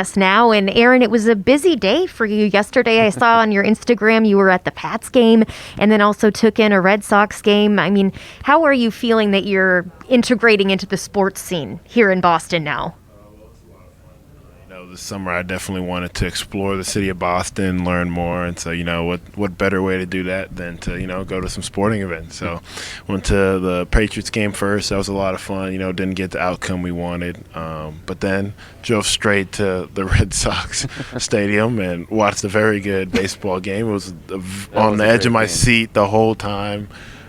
us now. And Aaron, it was a busy day for you yesterday. I saw on your Instagram you were at the Pats game and then also took in a Red Sox game. I mean, how are you feeling that you're integrating into the sports scene here in Boston now? This summer I definitely wanted to explore the city of Boston, learn more, and so what better way to do that than to go to some sporting events. So went to the Patriots game first. That was a lot of fun. Didn't get the outcome we wanted, but then drove straight to the Red Sox stadium and watched a very good baseball game. It was on the edge of my seat the whole time.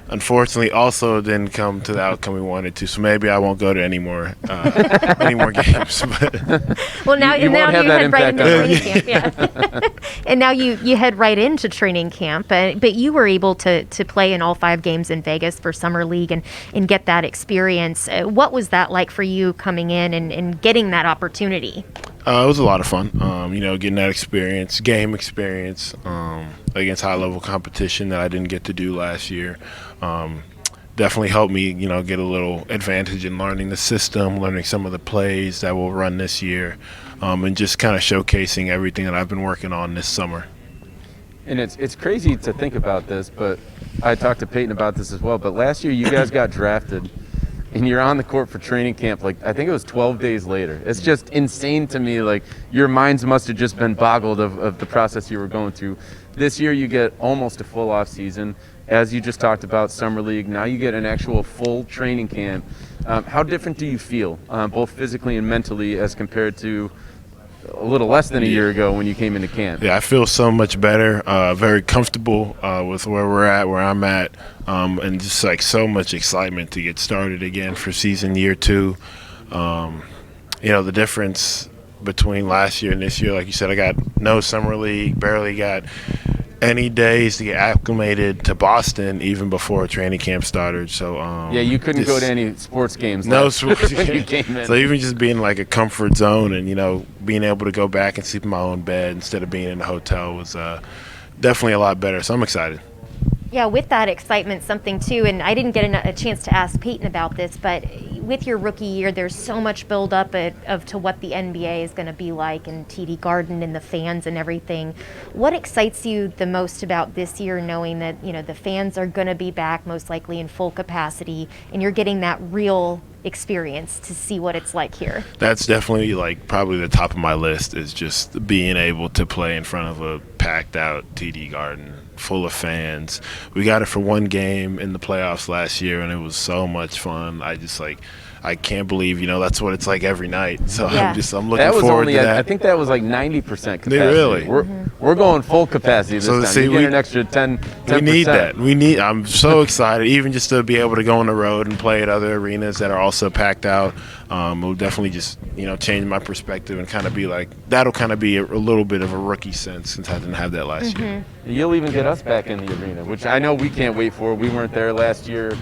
Unfortunately, also didn't come to the outcome we wanted to, so maybe I won't go to any more games. Well, now you head right into training camp, yeah. And now you head right into training camp, but you were able to play in all 5 games in Vegas for Summer League and get that experience. What was that like for you coming in and getting that opportunity? It was a lot of fun, getting that game experience against high-level competition that I didn't get to do last year. Definitely helped me, get a little advantage in learning the system, learning some of the plays that we'll run this year, and just kind of showcasing everything that I've been working on this summer. And it's crazy to think about this, but I talked to Peyton about this as well, but last year you guys got drafted and you're on the court for training camp, I think it was 12 days later. It's just insane to me, your minds must have just been boggled of the process you were going through. This year you get almost a full off season. As you just talked about, Summer League, now you get an actual full training camp. How different do you feel, both physically and mentally, as compared to a little less than a year ago when you came into camp? Yeah, I feel so much better, very comfortable with where I'm at, and just so much excitement to get started again for season year 2. The difference between last year and this year, like you said, I got no Summer League, barely got any days to get acclimated to Boston even before training camp started. So you couldn't go to any sports games. No sports when games. You came in. So even just being a comfort zone and being able to go back and sleep in my own bed instead of being in a hotel was definitely a lot better. So I'm excited. Yeah, with that excitement, something too, and I didn't get a chance to ask Peyton about this, but with your rookie year, there's so much build-up to what the NBA is going to be like, and TD Garden and the fans and everything. What excites you the most about this year, knowing that the fans are going to be back most likely in full capacity, and you're getting that real experience to see what it's like here? That's definitely probably the top of my list, is just being able to play in front of a packed out TD Garden full of fans. We got it for one game in the playoffs last year and it was so much fun. I can't believe that's what it's like every night. So yeah. I'm looking forward to that. I think that was 90% capacity. Really? We're going full capacity this time. See, we get an extra 10%. We need that. I'm so excited, even just to be able to go on the road and play at other arenas that are also packed out. Will definitely just change my perspective and kind of be that'll kind of be a little bit of a rookie since I didn't have that last year. You'll even get us back in the arena, which I know we can't wait for. We weren't there last year.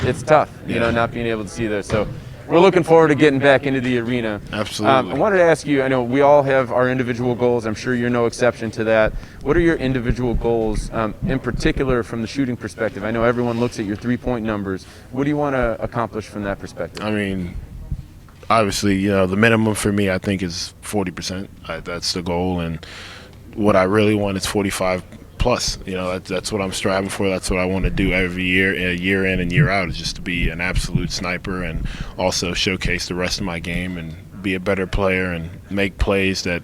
It's tough, not being able to see there. So we're looking forward to getting back into the arena. Absolutely. I wanted to ask you, I know we all have our individual goals. I'm sure you're no exception to that. What are your individual goals, in particular from the shooting perspective? I know everyone looks at your three-point numbers. What do you want to accomplish from that perspective? Obviously, the minimum for me, I think, is 40%. That's the goal, and what I really want is 45 plus. That's what I'm striving for. That's what I want to do every year in and year out, is just to be an absolute sniper and also showcase the rest of my game and be a better player and make plays that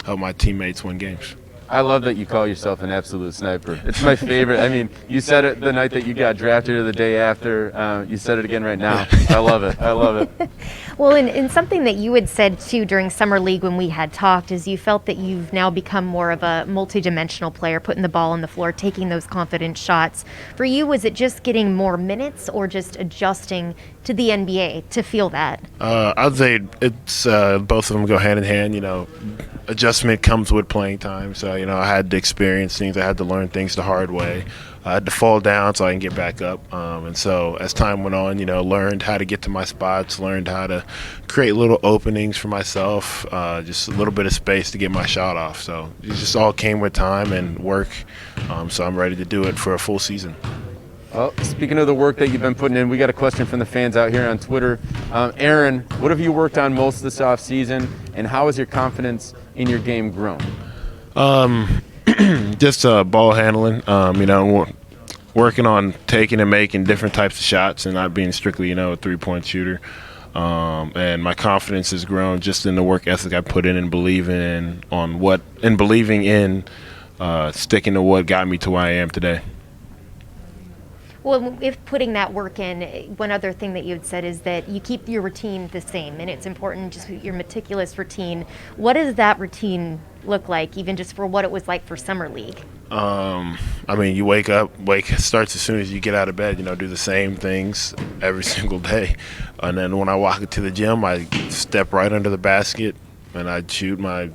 help my teammates win games. I love that you call yourself an absolute sniper. It's my favorite. You said it the night that you got drafted or the day after. You said it again right now. I love it. Well, and something that you had said, too, during Summer League when we had talked is you felt that you've now become more of a multi-dimensional player, putting the ball on the floor, taking those confident shots. For you, was it just getting more minutes or just adjusting to the NBA to feel that? I'd say it's both of them go hand in hand. Adjustment comes with playing time. So, I had to experience things. I had to learn things the hard way. I had to fall down so I can get back up. And so as time went on, learned how to get to my spots, learned how to create little openings for myself, just a little bit of space to get my shot off. So it just all came with time and work. So I'm ready to do it for a full season. Well, speaking of the work that you've been putting in, we got a question from the fans out here on Twitter. Aaron, what have you worked on most this offseason, and how has your confidence in your game grown? Just ball handling, working on taking and making different types of shots and not being strictly, a three-point shooter. And my confidence has grown just in the work ethic I put in and believing in sticking to what got me to where I am today. Well, if putting that work in, one other thing that you had said is that you keep your routine the same, and it's important, just your meticulous routine. What does that routine look like, even just for what it was like for Summer League? You wake up, starts as soon as you get out of bed, do the same things every single day. And then when I walk into the gym, I step right under the basket, and I shoot my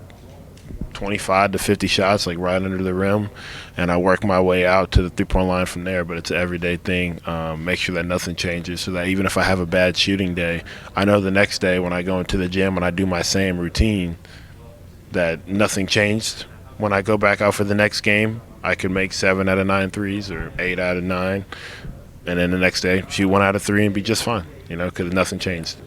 25 to 50 shots, like right under the rim, and I work my way out to the three-point line from there. But it's an everyday thing. Make sure that nothing changes, so that even if I have a bad shooting day, I know the next day when I go into the gym and I do my same routine, that nothing changed. When I go back out for the next game, I could make 7 out of 9 threes or 8 out of 9, and then the next day shoot 1 out of 3 and be just fine, because nothing changed.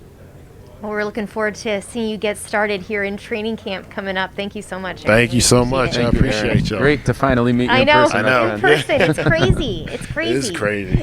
Well, we're looking forward to seeing you get started here in training camp coming up. Thank you so much. Thank you so much. I appreciate you. Great to finally meet you in person. I know. In person. It's crazy. It's crazy. It is crazy.